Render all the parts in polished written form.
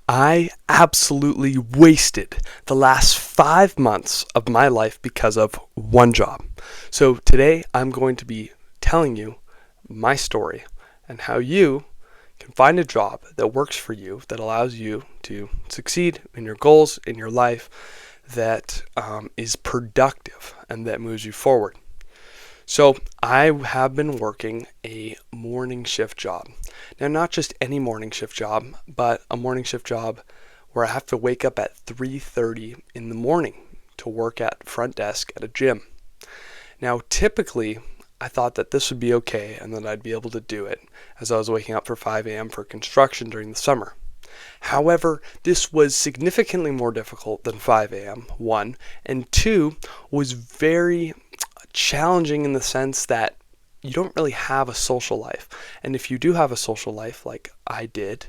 I absolutely wasted the last 5 months of my life because of one job. So today I'm going to be telling you my story and how you can find a job that works for you, that allows you to succeed in your goals, in your life, that is productive and that moves you forward. So I have been working a morning shift job. Now, not just any morning shift job, but a morning shift job where I have to wake up at 3:30 in the morning to work at front desk at a gym. Now, typically, I thought that this would be okay and that I'd be able to do it as I was waking up for 5 a.m. for construction during the summer. However, this was significantly more difficult than 5 a.m., one, and two, was very challenging in the sense that you don't really have a social life. And if you do have a social life like I did,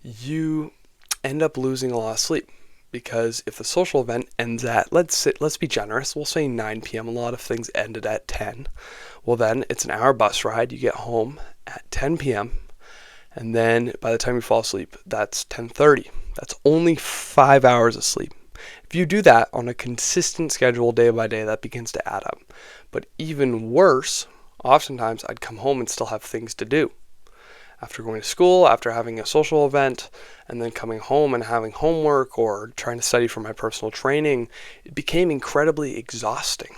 you end up losing a lot of sleep. Because if the social event ends at, let's be generous, we'll say 9 p.m. A lot of things ended at 10. Well, then it's an hour bus ride. You get home at 10 p.m. And then by the time you fall asleep, that's 10:30. That's only 5 hours of sleep. If you do that on a consistent schedule day by day, that begins to add up. But even worse, oftentimes I'd come home and still have things to do. After going to school, after having a social event, and then coming home and having homework or trying to study for my personal training, it became incredibly exhausting.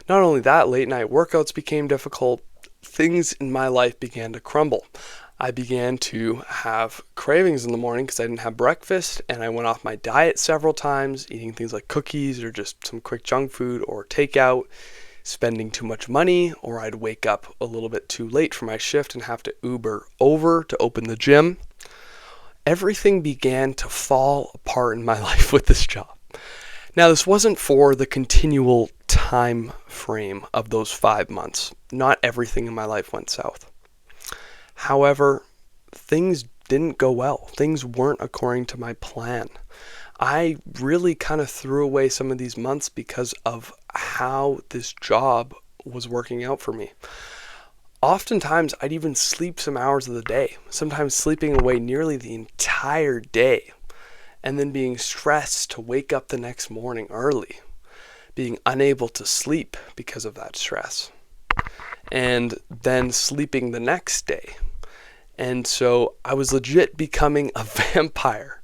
Not only that, late night workouts became difficult. Things in my life began to crumble. I began to have cravings in the morning because I didn't have breakfast, and I went off my diet several times, eating things like cookies or just some quick junk food or takeout, spending too much money, or I'd wake up a little bit too late for my shift and have to Uber over to open the gym. Everything began to fall apart in my life with this job. Now, this wasn't for the continual time frame of those 5 months. Not everything in my life went south. However, things didn't go well. Things weren't according to my plan. I really kind of threw away some of these months because of how this job was working out for me. Oftentimes, I'd even sleep some hours of the day, sometimes sleeping away nearly the entire day, and then being stressed to wake up the next morning early, being unable to sleep because of that stress, and then sleeping the next day. And so I was legit becoming a vampire,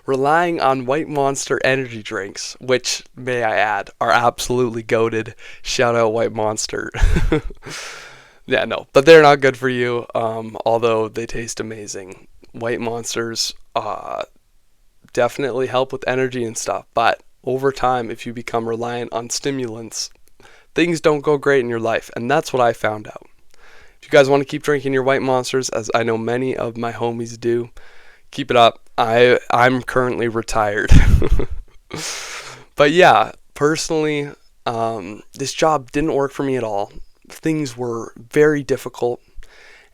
relying on White Monster energy drinks, which, may I add, are absolutely goated. Shout out White Monster. Yeah, no, but they're not good for you, although they taste amazing. White Monsters definitely help with energy and stuff, but over time, if you become reliant on stimulants, things don't go great in your life, and that's what I found out. If you guys want to keep drinking your White Monsters, as I know many of my homies do, keep it up. I'm currently retired. But yeah, personally, this job didn't work for me at all. Things were very difficult,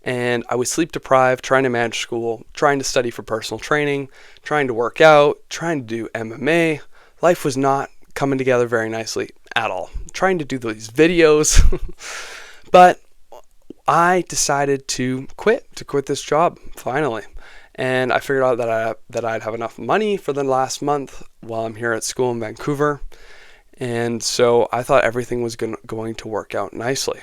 and I was sleep deprived, trying to manage school, trying to study for personal training, trying to work out, trying to do MMA. Life was not coming together very nicely at all. Trying to do these videos, but I decided to quit this job finally. And I figured out that I'd have enough money for the last month while I'm here at school in Vancouver. And so I thought everything was going to work out nicely.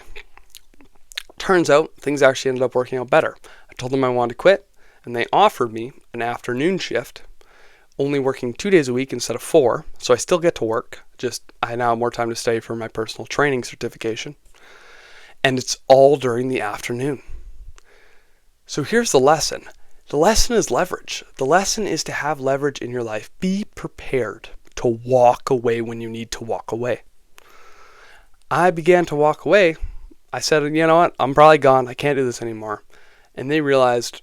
Turns out things actually ended up working out better. I told them I wanted to quit, and they offered me an afternoon shift, only working 2 days a week instead of 4. So I still get to work, just I now have more time to study for my personal training certification. And it's all during the afternoon. So here's the lesson. The lesson is leverage. The lesson is to have leverage in your life. Be prepared to walk away when you need to walk away. I began to walk away. I said, you know what? I'm probably gone. I can't do this anymore. And they realized,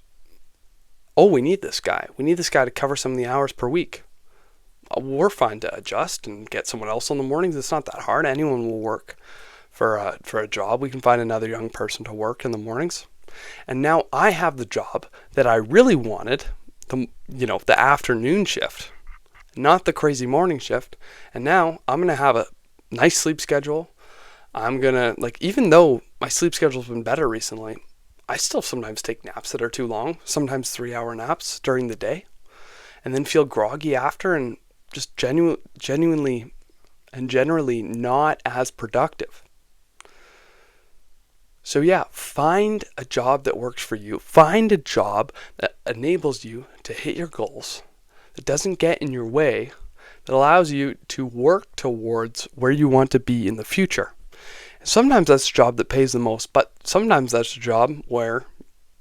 oh, we need this guy. We need this guy to cover some of the hours per week. We're fine to adjust and get someone else on the mornings. It's not that hard. Anyone will work for a job. We can find another young person to work in the mornings. And now I have the job that I really wanted, the afternoon shift, not the crazy morning shift. And now I'm going to have a nice sleep schedule. I'm going to, even though my sleep schedule's been better recently, I still sometimes take naps that are too long, sometimes 3-hour naps during the day, and then feel groggy after and just genuinely and generally not as productive. So yeah, find a job that works for you. Find a job that enables you to hit your goals, that doesn't get in your way, that allows you to work towards where you want to be in the future. Sometimes that's a job that pays the most, but sometimes that's a job where,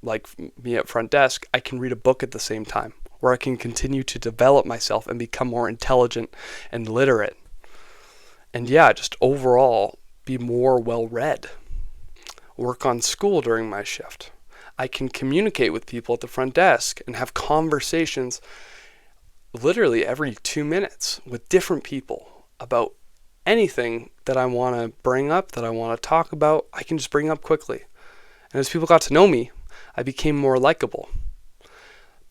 like me at front desk, I can read a book at the same time, where I can continue to develop myself and become more intelligent and literate. And yeah, just overall be more well-read. Work on school during my shift. I can communicate with people at the front desk and have conversations literally every 2 minutes with different people about anything that I want to bring up, that I want to talk about. I can just bring up quickly. And as people got to know me, I became more likable.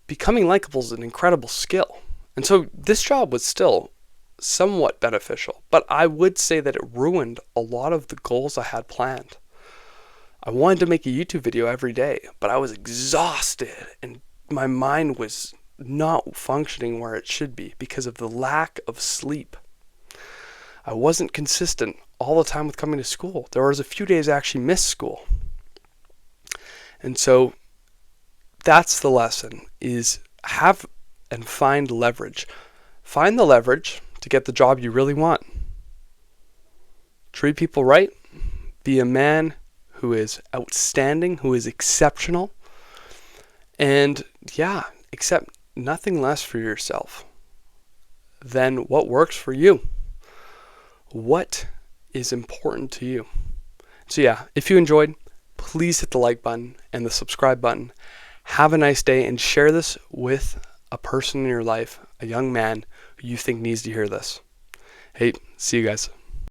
Becoming likable is an incredible skill. And so this job was still somewhat beneficial, but I would say that it ruined a lot of the goals I had planned. I wanted to make a YouTube video every day, but I was exhausted and my mind was not functioning where it should be because of the lack of sleep. I wasn't consistent all the time with coming to school. There was a few days I actually missed school. And so that's the lesson, is have and find leverage. Find the leverage to get the job you really want. Treat people right. Be a man who is outstanding, who is exceptional. And yeah, accept nothing less for yourself than what works for you. What is important to you? So yeah, if you enjoyed, please hit the like button and the subscribe button. Have a nice day and share this with a person in your life, a young man who you think needs to hear this. Hey, see you guys.